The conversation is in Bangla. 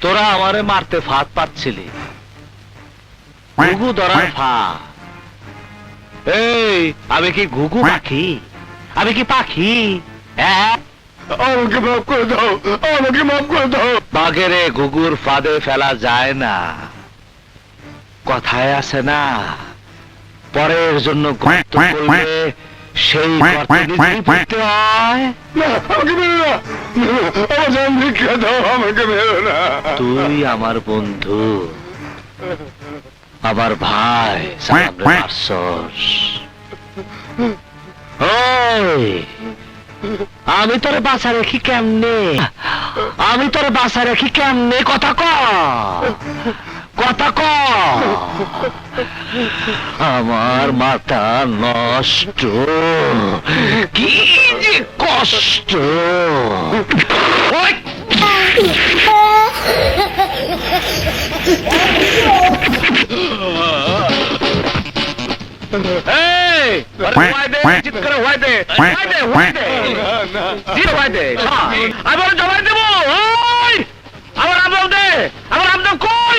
তোরা আমারে মারতে ফাঁদ পাচ্ছিলি, ঘুঘু ধরার ফাঁদ। এই আমি কি ঘুঘু পাখি? আমি কি পাখি? হ্যাঁ, আমাকে মাফ করে দাও, আমাকে মাফ করে দাও। বাঘেরে ঘুঘুর ফাঁদে ফেলা যায় না, কথায় আছে না, পরের জন্য গর্ত করলে সেই গর্তে নিজেই পড়তে হয়। না, আমাকে মেরো না, আমার জান ভিক্ষা দাও, আমাকে মেরো না। তুই আমার বন্ধু, আমার ভাই, সালাম রে মারছস। ওই আমি তোরে বাঁচা রাখি কেমনে? আমি তোরে বাঁচা রাখি কেমনে? কথা ক, কথা ক। আমার মাথা নষ্ট, কি যে কষ্ট। ওই! এই, হোয়াই দে, চিৎ করে হোয়াই দে, হোয়াই দে, হোয়াই দে, জিরো হোয়াই দে। আমি ওর জবাই দেবো। ওই আমার আমদাও দে, আমার আমদাও কই?